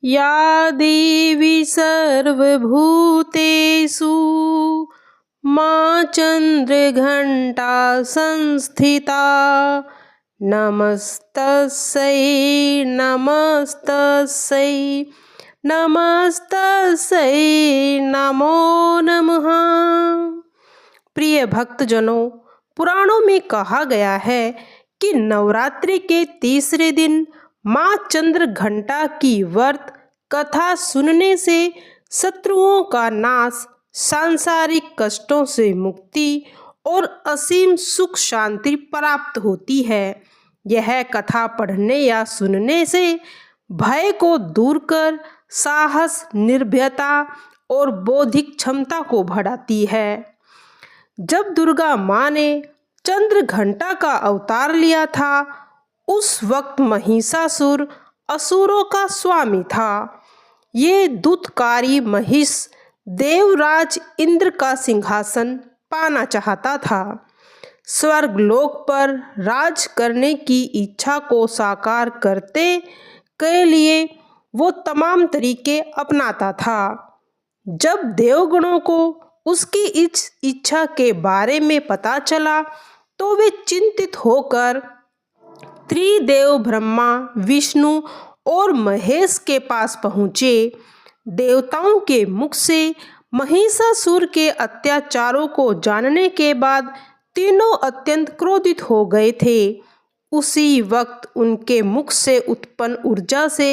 या देवी सर्वभूतेषु मां चन्द्रघण्टा संस्थिता नमस्तस्यै नमस्तस्यै नमस्तस्यै नमो नमः। प्रिय भक्तजनों, पुराणों में कहा गया है कि नवरात्रि के तीसरे दिन माँ चंद्रघंटा की व्रत कथा सुनने से शत्रुओं का नाश, सांसारिक कष्टों से मुक्ति और असीम सुख शांति प्राप्त होती है। यह कथा पढ़ने या सुनने से भय को दूर कर साहस, निर्भयता और बौद्धिक क्षमता को बढ़ाती है। जब दुर्गा माँ ने चंद्रघंटा का अवतार लिया था, उस वक्त महिषासुर असुरों का स्वामी था। ये दूतकारी महिष देवराज इंद्र का सिंहासन पाना चाहता था। स्वर्गलोक पर राज करने की इच्छा को साकार करते के लिए वो तमाम तरीके अपनाता था। जब देवगणों को उसकी इस इच्छा के बारे में पता चला तो वे चिंतित होकर त्रिदेव ब्रह्मा, विष्णु और महेश के पास पहुँचे। देवताओं के मुख से महिषासुर के अत्याचारों को जानने के बाद तीनों अत्यंत क्रोधित हो गए थे। उसी वक्त उनके मुख से उत्पन्न ऊर्जा से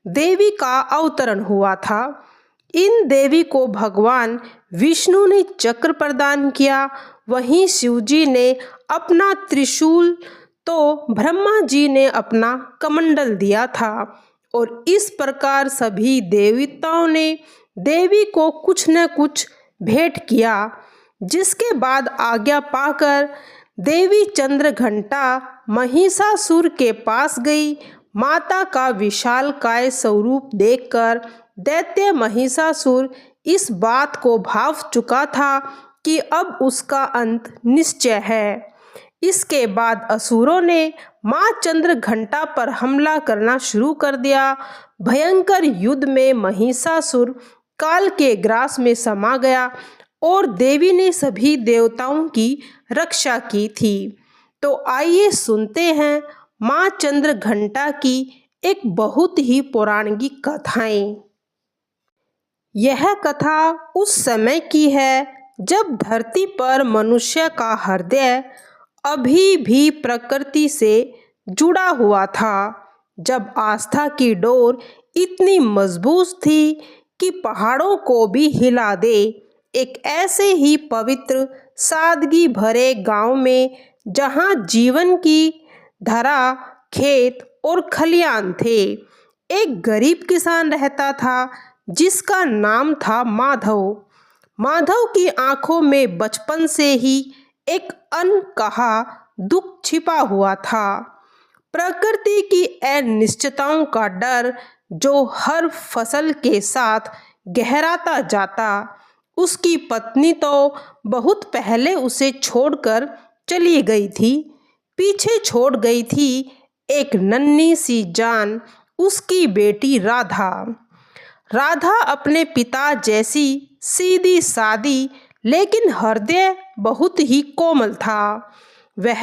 देवी का अवतरण हुआ था। इन देवी को भगवान विष्णु ने चक्र प्रदान किया, वहीं शिवजी ने अपना त्रिशूल तो ब्रह्मा जी ने अपना कमंडल दिया था। और इस प्रकार सभी देवताओं ने देवी को कुछ न कुछ भेंट किया, जिसके बाद आज्ञा पाकर देवी चंद्रघंटा महिषासुर के पास गई। माता का विशालकाय स्वरूप देखकर दैत्य महिषासुर इस बात को भांप चुका था कि अब उसका अंत निश्चय है। इसके बाद असुरों ने माँ चंद्रघंटा पर हमला करना शुरू कर दिया। भयंकर युद्ध में महिषासुर काल के ग्रास में समा गया और देवी ने सभी देवताओं की रक्षा की थी। तो आइए सुनते हैं माँ चंद्रघंटा की एक बहुत ही पौराणिक कथाएं। यह कथा उस समय की है जब धरती पर मनुष्य का हृदय अभी भी प्रकृति से जुड़ा हुआ था, जब आस्था की डोर इतनी मजबूत थी कि पहाड़ों को भी हिला दे। एक ऐसे ही पवित्र, सादगी भरे गांव में जहां जीवन की धारा, खेत और खलियान थे, एक गरीब किसान रहता था जिसका नाम था माधव। माधव की आंखों में बचपन से ही एक अनकहा दुख छिपा हुआ था। प्रकृति की अनिश्चितताओं का डर जो हर फसल के साथ गहराता जाता। उसकी पत्नी तो बहुत पहले उसे छोड़कर चली गई थी। पीछे छोड़ गई थी एक नन्ही सी जान, उसकी बेटी राधा। राधा अपने पिता जैसी सीधी सादी लेकिन हृदय बहुत ही कोमल था। वह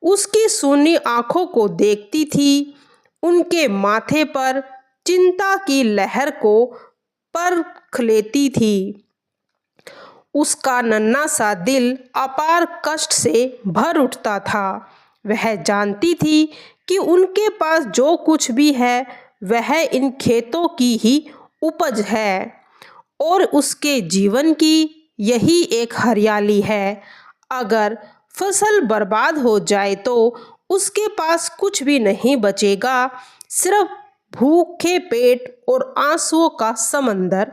उसकी सूनी आंखों को देखती थी, उनके माथे पर चिंता की लहर को परख लेती थी। उसका नन्हा सा दिल अपार कष्ट से भर उठता था। वह जानती थी कि उनके पास जो कुछ भी है वह इन खेतों की ही उपज है और उसके जीवन की यही एक हरियाली है। अगर फसल बर्बाद हो जाए तो उसके पास कुछ भी नहीं बचेगा, सिर्फ भूखे पेट और आंसुओं का समंदर।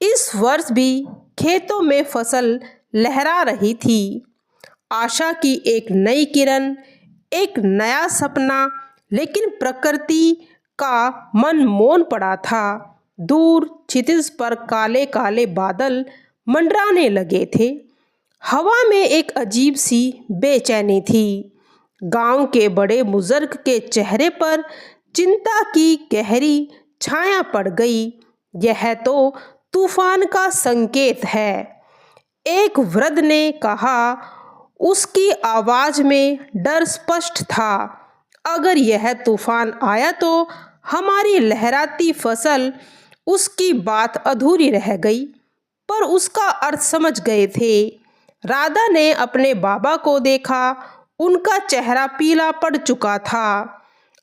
इस वर्ष भी खेतों में फसल लहरा रही थी। आशा की एक नई किरण, एक नया सपना, लेकिन प्रकृति का मन मौन पड़ा था। दूर क्षितिज पर काले काले बादल मंडराने लगे थे। हवा में एक अजीब सी बेचैनी थी। गांव के बड़े बुजुर्ग के चेहरे पर चिंता की गहरी छाया पड़ गई। यह तो तूफान का संकेत है, एक वृद्ध ने कहा। उसकी आवाज में डर स्पष्ट था। अगर यह तूफान आया तो हमारी लहराती फसल। उसकी बात अधूरी रह गई, पर उसका अर्थ समझ गए थे। राधा ने अपने बाबा को देखा। उनका चेहरा पीला पड़ चुका था।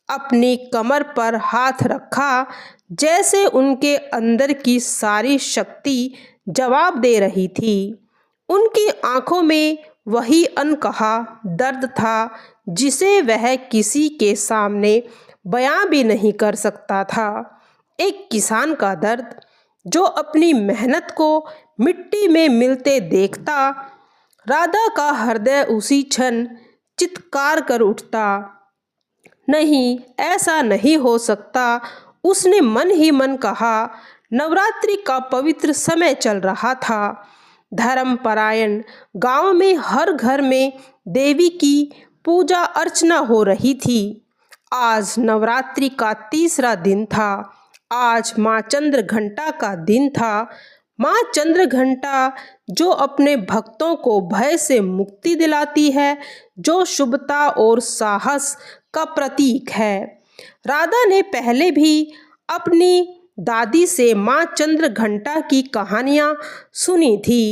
अपनी कमर पर हाथ रखा, जैसे उनके अंदर की सारी शक्ति जवाब दे रही थी। उनकी आंखों में वही अनकहा दर्द था जिसे वह किसी के सामने बयां भी नहीं कर सकता था। एक किसान का दर्द जो अपनी मेहनत को मिट्टी में मिलते देखता। राधा का हृदय उसी क्षण चित्कार कर उठता। नहीं, ऐसा नहीं हो सकता, उसने मन ही मन कहा। नवरात्रि का पवित्र समय चल रहा था। धर्मपरायण गांव में हर घर में देवी की पूजा अर्चना हो रही थी। आज नवरात्रि का तीसरा दिन था। आज माँ चंद्रघंटा का दिन था। माँ चंद्रघंटा जो अपने भक्तों को भय से मुक्ति दिलाती है, जो शुभता और साहस का प्रतीक है। राधा ने पहले भी अपनी दादी से माँ चंद्रघंटा की कहानियाँ सुनी थी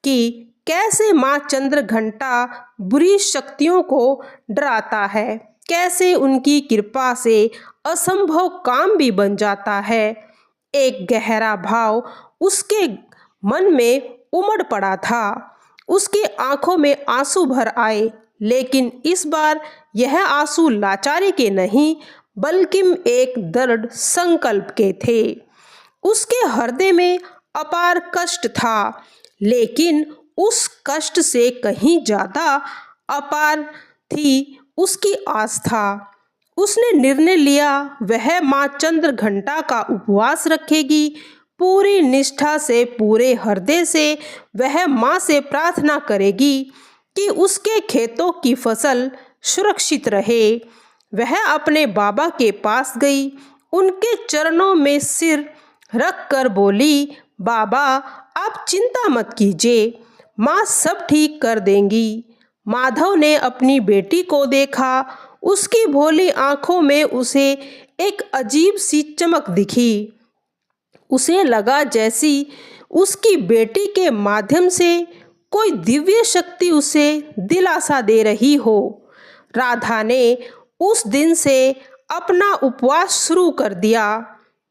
कि कैसे माँ चंद्रघंटा बुरी शक्तियों को डराता है, कैसे उनकी कृपा से असंभव काम भी बन जाता है। एक गहरा भाव उसके मन में उमड़ पड़ा था। उसकी आंखों में आंसू भर आए, लेकिन इस बार यह आंसू लाचारी के नहीं, बल्कि एक दृढ़ संकल्प के थे। उसके हृदय में अपार कष्ट था, लेकिन उस कष्ट से कहीं ज्यादा अपार थी उसकी आस्था। उसने निर्णय लिया, वह माँ चंद्रघंटा का उपवास रखेगी। पूरी निष्ठा से, पूरे हृदय से वह माँ से प्रार्थना करेगी कि उसके खेतों की फसल सुरक्षित रहे। वह अपने बाबा के पास गई, उनके चरणों में सिर रख कर बोली, बाबा आप चिंता मत कीजिए, माँ सब ठीक कर देंगी। माधव ने अपनी बेटी को देखा। उसकी भोली आंखों में उसे एक अजीब सी चमक दिखी। उसे लगा जैसी उसकी बेटी के माध्यम से कोई दिव्य शक्ति उसे दिलासा दे रही हो। राधा ने उस दिन से अपना उपवास शुरू कर दिया।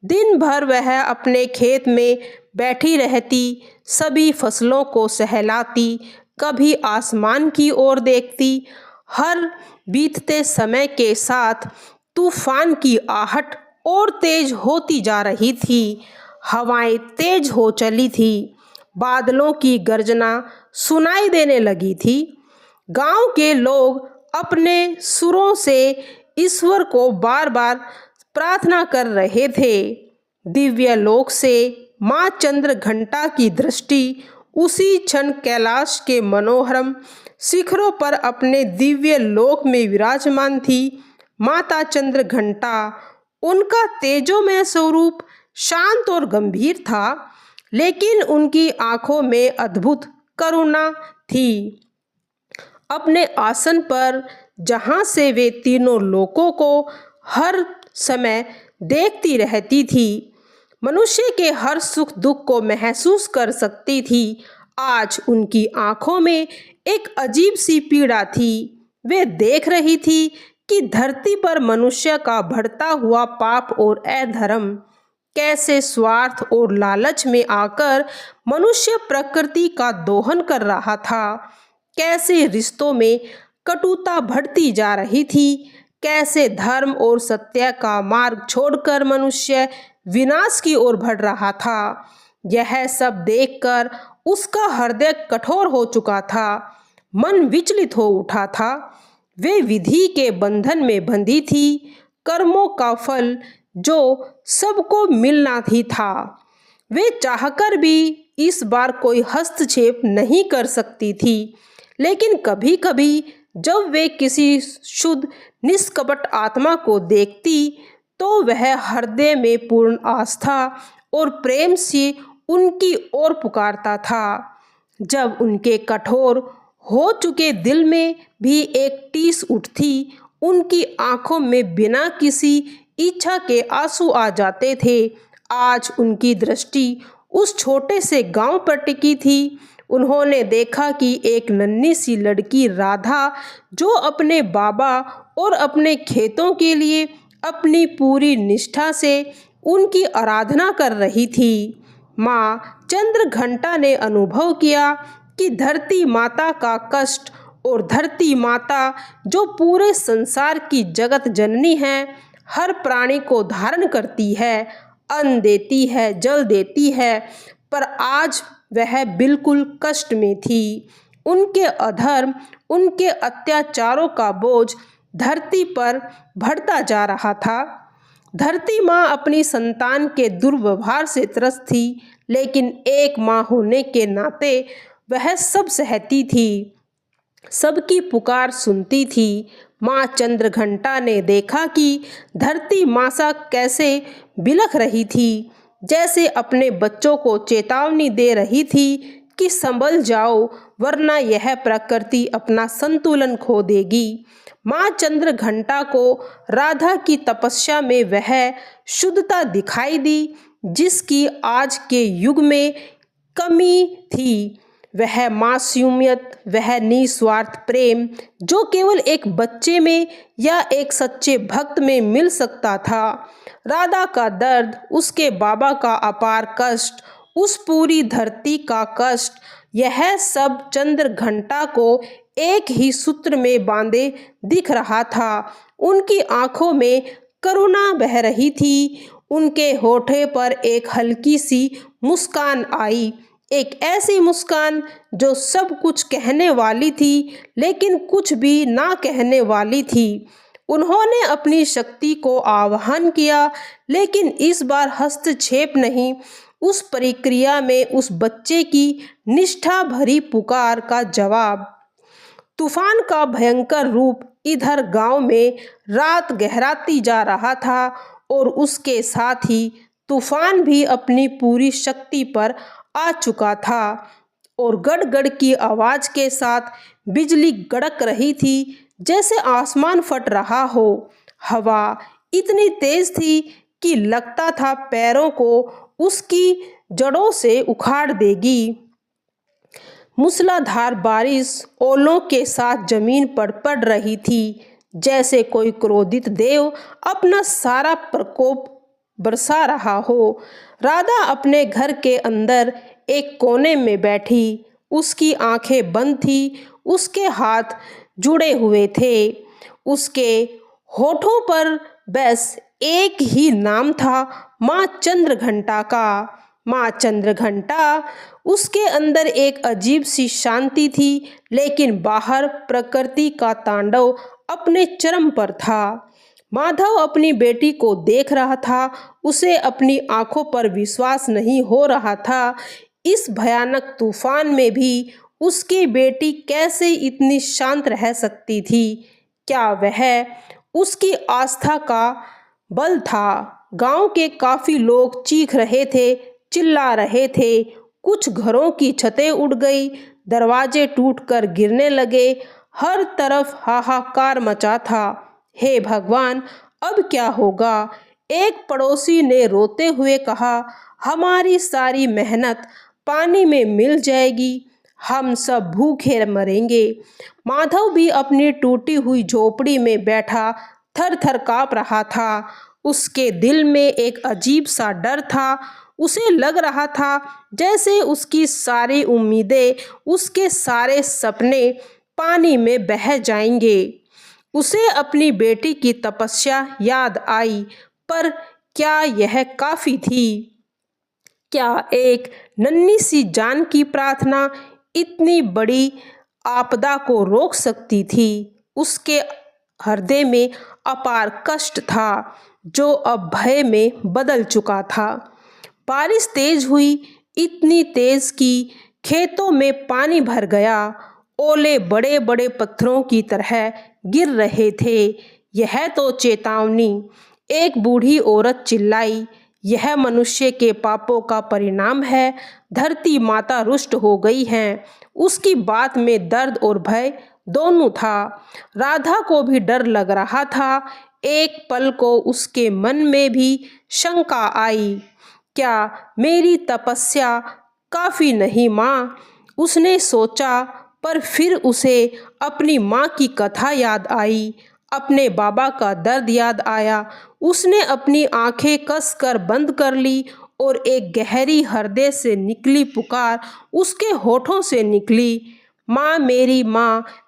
दिन भर वह अपने खेत में बैठी रहती, सभी फसलों को सहलाती, कभी आसमान की ओर देखती। हर बीतते समय के साथ तूफान की आहट और तेज होती जा रही थी। हवाएं तेज हो चली थी, बादलों की गर्जना सुनाई देने लगी थी। गांव के लोग अपने सुरों से ईश्वर को बार बार प्रार्थना कर रहे थे। दिव्य लोक से माँ चंद्रघंटा की दृष्टि उसी क्षण कैलाश के मनोहरम शिखरों पर अपने दिव्य लोक में विराजमान थी। माता चंद्रघंटा, उनका तेजोमय स्वरूप शांत और गंभीर था, लेकिन उनकी आंखों में अद्भुत करुणा थी। अपने आसन पर, जहां से वे तीनों लोकों को हर समय देखती रहती थी, मनुष्य के हर सुख दुख को महसूस कर सकती थी, आज उनकी आंखों में एक अजीब सी पीड़ा थी। वे देख रही थी कि धरती पर मनुष्य का बढ़ता हुआ पाप और अधर्म कैसे स्वार्थ और लालच में आकर मनुष्य प्रकृति का दोहन कर रहा था, कैसे रिश्तों में कटुता बढ़ती जा रही थी, कैसे धर्म और सत्य का मार्ग छोड़कर मनुष्य विनाश की ओर बढ़ रहा था। यह सब देखकर उसका हृदय कठोर हो चुका था, मन विचलित हो उठा था। वे विधि के बंधन में बंधी थी, कर्मों का फल जो सबको मिलना ही था। वे चाहकर भी इस बार कोई हस्तक्षेप नहीं कर सकती थी, लेकिन कभी कभी जब वे किसी शुद्ध निष्कपट आत्मा को देखती तो वह हृदय में पूर्ण आस्था और प्रेम से उनकी ओर पुकारता था। जब उनके कठोर हो चुके दिल में भी एक टीस उठती, उनकी आंखों में बिना किसी इच्छा के आंसू आ जाते थे। आज उनकी दृष्टि उस छोटे से गांव पर टिकी थी। उन्होंने देखा कि एक नन्ही सी लड़की राधा, जो अपने बाबा और अपने खेतों के लिए अपनी पूरी निष्ठा से उनकी आराधना कर रही थी। माँ चंद्रघंटा ने अनुभव किया कि धरती माता का कष्ट, और धरती माता जो पूरे संसार की जगत जननी है, हर प्राणी को धारण करती है, अन्न देती है, जल देती है, पर आज वह बिल्कुल कष्ट में थी। उनके अधर्म, उनके अत्याचारों का बोझ धरती पर बढ़ता जा रहा था। धरती माँ अपनी संतान के दुर्व्यवहार से त्रस्त थी, लेकिन एक माँ होने के नाते वह सब सहती थी, सबकी पुकार सुनती थी। माँ चंद्रघंटा ने देखा कि धरती माता कैसे बिलख रही थी, जैसे अपने बच्चों को चेतावनी दे रही थी कि संभल जाओ, वरना यह प्रकृति अपना संतुलन खो देगी। माँ चंद्रघंटा को राधा की तपस्या में वह शुद्धता दिखाई दी, जिसकी आज के युग में कमी थी। वह मासूमियत, वह निस्वार्थ प्रेम, जो केवल एक बच्चे में या एक सच्चे भक्त में मिल सकता था। राधा का दर्द, उसके बाबा का अपार कष्ट, उस पूरी धरती का कष्ट, यह सब चंद्रघंटा को एक ही सूत्र में बांधे दिख रहा था। उनकी आंखों में करुणा बह रही थी, उनके होठे पर एक हल्की सी मुस्कान आई, एक ऐसी मुस्कान जो सब कुछ कहने वाली थी, लेकिन कुछ भी ना कहने वाली थी। उन्होंने अपनी शक्ति को आह्वान किया, लेकिन इस बार हस्तक्षेप नहीं। उस प्रक्रिया में उस बच्चे की निष्ठा भरी पुकार का जवाब। तूफान का भयंकर रूप इधर गांव में रात गहराती जा रहा था, और उसके साथ ही तूफान भी अपनी पूरी शक्ति पर आ चुका था, और गड़गड़ की आवाज के साथ बिजली कड़क रही थी, जैसे आसमान फट रहा हो। हवा इतनी तेज थी कि लगता था पैरों को उसकी जड़ों से उखाड़ देगी। मूसलाधार बारिश ओलों के साथ जमीन पर पड़ रही थी, जैसे कोई क्रोधित देव अपना सारा प्रकोप बरसा रहा हो। राधा अपने घर के अंदर एक कोने में बैठी, उसकी आंखें बंद थी, उसके हाथ जुड़े हुए थे, उसके होठों पर बस एक ही नाम था, माँ चंद्रघंटा का। माँ चंद्रघंटा, उसके अंदर एक अजीब सी शांति थी, लेकिन बाहर प्रकृति का तांडव अपने चरम पर था। माधव अपनी बेटी को देख रहा था, उसे अपनी आंखों पर विश्वास नहीं हो रहा था। इस भयानक तूफान में भी उसकी बेटी कैसे इतनी शांत रह सकती थी? क्या वह उसकी आस्था का बल था? गांव के काफी लोग चीख रहे थे, चिल्ला रहे थे। कुछ घरों की छतें उड़ गई, दरवाजे टूटकर गिरने लगे, हर तरफ हाहाकार मचा था। हे भगवान, अब क्या होगा? एक पड़ोसी ने रोते हुए कहा, हमारी सारी मेहनत पानी में मिल जाएगी, हम सब भूखे मरेंगे। माधव भी अपनी टूटी हुई झोपड़ी में बैठा थर थर काँप रहा था। उसके दिल में एक अजीब सा डर था। उसे लग रहा था जैसे उसकी सारी उम्मीदें, उसके सारे सपने पानी में बह जाएंगे। उसे अपनी बेटी की तपस्या याद आई, पर क्या यह काफी थी? क्या एक नन्ही सी जान की प्रार्थना इतनी बड़ी आपदा को रोक सकती थी? उसके हृदय में अपार कष्ट था, जो अब भय में बदल चुका था। बारिश तेज हुई, इतनी तेज कि खेतों में पानी भर गया। ओले बड़े बड़े पत्थरों की तरह गिर रहे थे। यह तो चेतावनी। एक बूढ़ी औरत चिल्लाई, यह मनुष्य के पापों का परिणाम है। धरती माता रुष्ट हो गई है। उसकी बात में दर्द और भय दोनों था। राधा को भी डर लग रहा था। एक पल को उसके मन में भी शंका आई, क्या मेरी तपस्या काफी नहीं माँ? उसने सोचा, पर फिर उसे अपनी माँ की कथा याद आई, अपने बाबा का दर्द याद आया। उसने अपनी आंखें कसकर बंद कर ली और एक गहरी हृदय से निकली पुकार उसके होठों से निकली, माँ,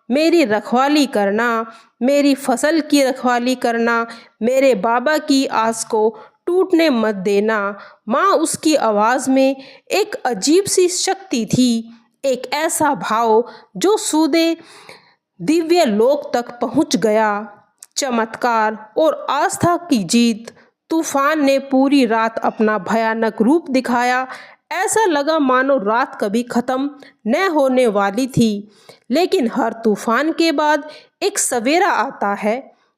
मेरी रखवाली करना, मेरी फसल की रखवाली करना, मेरे बाबा की आस को टूटने मत देना। माँ, उसकी आवाज़ में एक अजीब सी शक्ति थी, एक ऐसा भाव जो सीधे दिव्य लोक तक पहुंच गया। चमत्कार और आस्था की जीत। तूफान ने पूरी रात अपना भयानक रूप दिखाया। ऐसा लगा मानो रात कभी खत्म न होने वाली थी। लेकिन हर तूफान के बाद एक सवेरा आता है।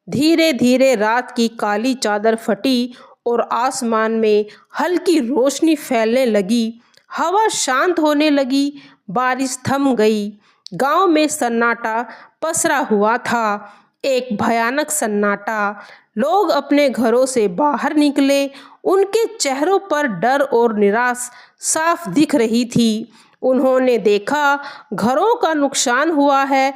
धीरे धीरे रात की काली चादर फटी और आसमान में हल्की रोशनी फैलने लगी। हवा शांत होने लगी। बारिश थम गई। गांव में सन्नाटा पसरा हुआ था, एक भयानक सन्नाटा। लोग अपने घरों से बाहर निकले। उनके चेहरों पर डर और निराशा साफ दिख रही थी। उन्होंने देखा, घरों का नुकसान हुआ है,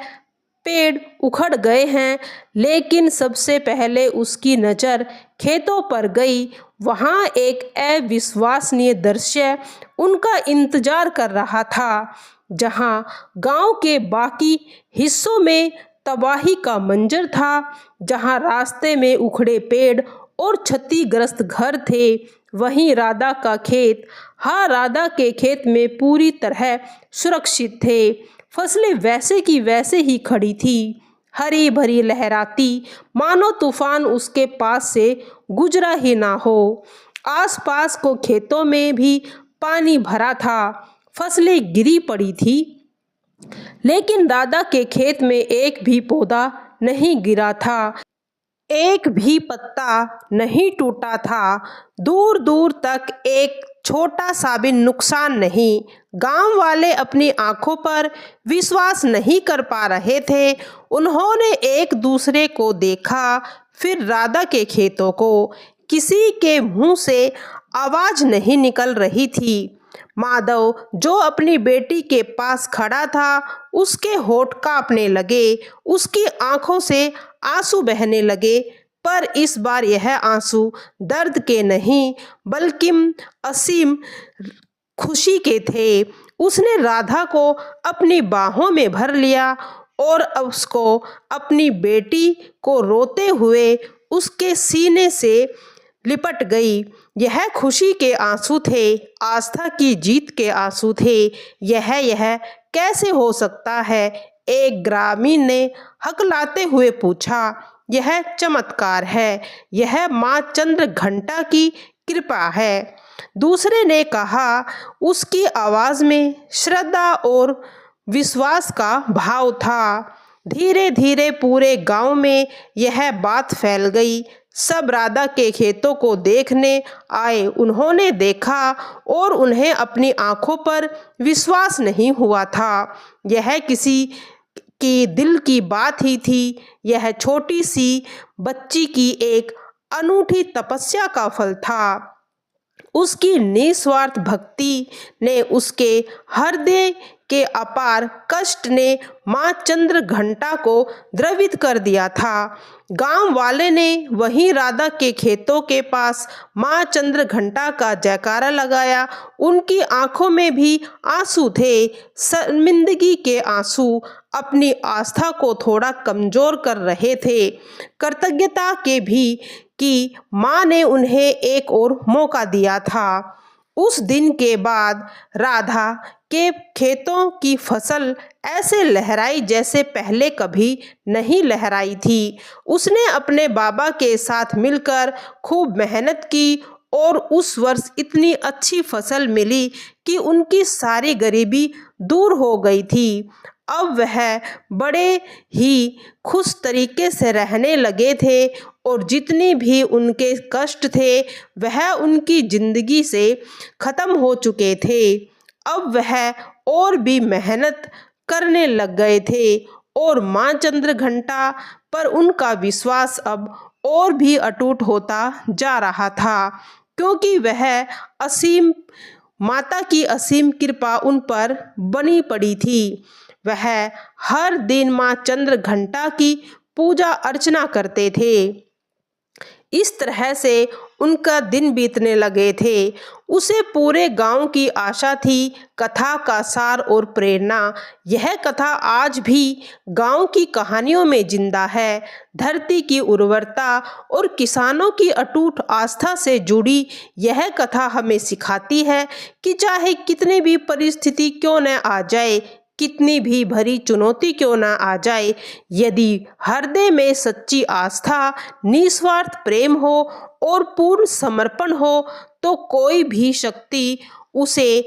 पेड़ उखड़ गए हैं। लेकिन सबसे पहले उसकी नज़र खेतों पर गई। वहाँ एक अविश्वसनीय दृश्य उनका इंतजार कर रहा था। जहाँ गांव के बाकी हिस्सों में तबाही का मंजर था, जहाँ रास्ते में उखड़े पेड़ और क्षतिग्रस्त घर थे, वहीं राधा का खेत। हाँ, राधा के खेत में पूरी तरह सुरक्षित थे। फसलें वैसे की वैसे ही खड़ी थी, हरी भरी लहराती, मानो तूफान उसके पास से गुजरा ही ना हो। आसपास को खेतों में भी पानी भरा था, फसलें गिरी पड़ी थी, लेकिन राधा के खेत में एक भी पौधा नहीं गिरा था, एक भी पत्ता नहीं टूटा था। दूर दूर तक एक छोटा सा भी नुकसान नहीं। गांव वाले अपनी आंखों पर विश्वास नहीं कर पा रहे थे। उन्होंने एक दूसरे को देखा, फिर राधा के खेतों को। किसी के मुंह से आवाज नहीं निकल रही थी। माधव, जो अपनी बेटी के पास खड़ा था, उसके होठ कांपने लगे, उसकी आंखों से आंसू बहने लगे। पर इस बार यह आंसू दर्द के नहीं, बल्कि असीम खुशी के थे। उसने राधा को अपनी बाहों में भर लिया और उसको अपनी बेटी को रोते हुए उसके सीने से लिपट गई। यह खुशी के आंसू थे, आस्था की जीत के आंसू थे। यह कैसे हो सकता है? एक ग्रामीण ने हकलाते हुए पूछा। यह चमत्कार है, यह माँ चंद्र घंटा की कृपा है, दूसरे ने कहा। उसकी आवाज़ में श्रद्धा और विश्वास का भाव था। धीरे धीरे पूरे गांव में यह बात फैल गई। सब राधा के खेतों को देखने आए। उन्होंने देखा और उन्हें अपनी आंखों पर विश्वास नहीं हुआ था। यह किसी की दिल की बात ही थी। यह छोटी सी बच्ची की एक अनूठी तपस्या का फल था। उसकी निस्वार्थ भक्ति ने, उसके हृदय के अपार कष्ट ने माँ चंद्र घंटा को द्रवित कर दिया था। गांव वाले ने वहीं राधा के खेतों के पास माँ चंद्र घंटा का जयकारा लगाया। उनकी आंखों में भी आंसू थे, शर्मिंदगी के आंसू, अपनी आस्था को थोड़ा कमजोर कर रहे थे, कृतज्ञता के भी कि माँ ने उन्हें एक और मौका दिया था। उस दिन के बाद राधा के खेतों की फसल ऐसे लहराई जैसे पहले कभी नहीं लहराई थी। उसने अपने बाबा के साथ मिलकर खूब मेहनत की और उस वर्ष इतनी अच्छी फसल मिली कि उनकी सारी गरीबी दूर हो गई थी। अब वह बड़े ही खुश तरीके से रहने लगे थे और जितनी भी उनके कष्ट थे वह उनकी जिंदगी से खत्म हो चुके थे। अब वह और भी मेहनत करने लग गए थे और माँ चंद्रघंटा पर उनका विश्वास अब और भी अटूट होता जा रहा था, क्योंकि वह असीम माता की असीम कृपा उन पर बनी पड़ी थी। वह हर दिन माँ चंद्रघंटा की पूजा अर्चना करते थे। इस तरह से उनका दिन बीतने लगे थे। उसे पूरे गांव की आशा थी। कथा का सार और प्रेरणा। यह कथा आज भी गांव की कहानियों में जिंदा है। धरती की उर्वरता और किसानों की अटूट आस्था से जुड़ी यह कथा हमें सिखाती है कि चाहे कितनी भी परिस्थिति क्यों न आ जाए, कितनी भी भरी चुनौती क्यों ना आ जाए, यदि हृदय में सच्ची आस्था, निस्वार्थ प्रेम हो और पूर्ण समर्पण हो तो कोई भी शक्ति उसे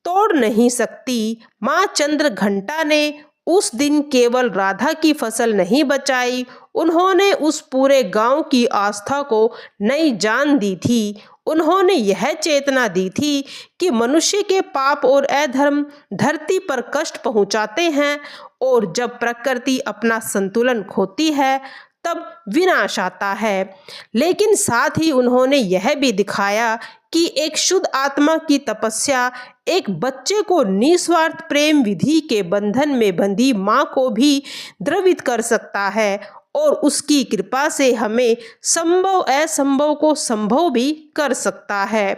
तोड़ नहीं सकती। माँ चंद्रघंटा ने उस दिन केवल राधा की फसल नहीं बचाई, उन्होंने उस पूरे गांव की आस्था को नई जान दी थी। उन्होंने यह चेतना दी थी कि मनुष्य के पाप और अधर्म धरती पर कष्ट पहुंचाते हैं और जब प्रकृति अपना संतुलन खोती है तब विनाश आता है। लेकिन साथ ही उन्होंने यह भी दिखाया कि एक शुद्ध आत्मा की तपस्या एक बच्चे को निस्वार्थ प्रेम विधि के बंधन में बंधी माँ को भी द्रवित कर सकता है और उसकी कृपा से हमें संभव असंभव को संभव भी कर सकता है।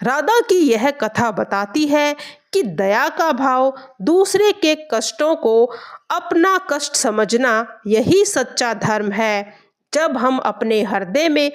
राधा की यह कथा बताती है कि दया का भाव, दूसरे के कष्टों को अपना कष्ट समझना, यही सच्चा धर्म है। जब हम अपने हृदय में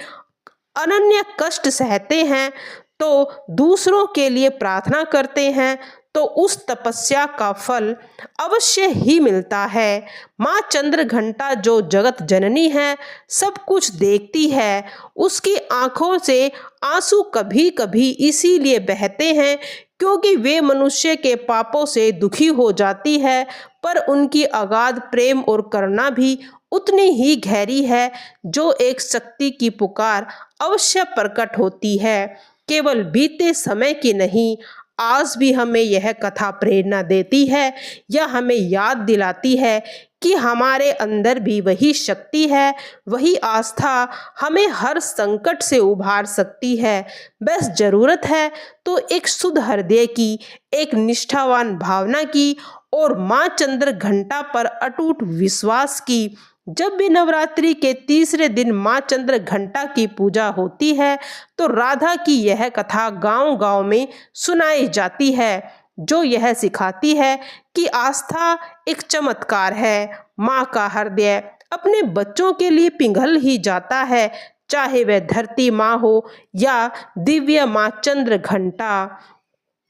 अनन्य कष्ट सहते हैं तो दूसरों के लिए प्रार्थना करते हैं तो उस तपस्या का फल अवश्य ही मिलता है। माँ चंद्रघंटा जो जगत जननी है, सब कुछ देखती है, उसकी आंखों से आंसू कभी कभी इसीलिए बहते हैं क्योंकि वे मनुष्य के पापों से दुखी हो जाती है, पर उनकी अगाध प्रेम और करुणा भी उतनी ही गहरी है जो एक शक्ति की पुकार अवश्य प्रकट होती है। केवल बीते समय की नहीं, आज भी हमें यह कथा प्रेरणा देती है। यह हमें याद दिलाती है कि हमारे अंदर भी वही शक्ति है, वही आस्था हमें हर संकट से उभार सकती है। बस जरूरत है तो एक शुद्ध हृदय की, एक निष्ठावान भावना की और माँ चंद्रघंटा पर अटूट विश्वास की। जब भी नवरात्रि के तीसरे दिन माँ चंद्रघंटा की पूजा होती है तो राधा की यह कथा गांव-गांव में सुनाई जाती है, जो यह सिखाती है कि आस्था एक चमत्कार है। माँ का हृदय अपने बच्चों के लिए पिघल ही जाता है, चाहे वह धरती माँ हो या दिव्य माँ चंद्रघंटा।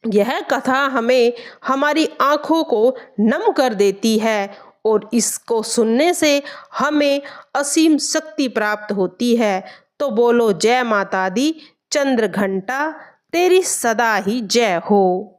यह कथा हमें हमारी आंखों को नम कर देती है और इसको सुनने से हमें असीम शक्ति प्राप्त होती है। तो बोलो जय माता दी चंद्रघंटा, तेरी सदा ही जय हो।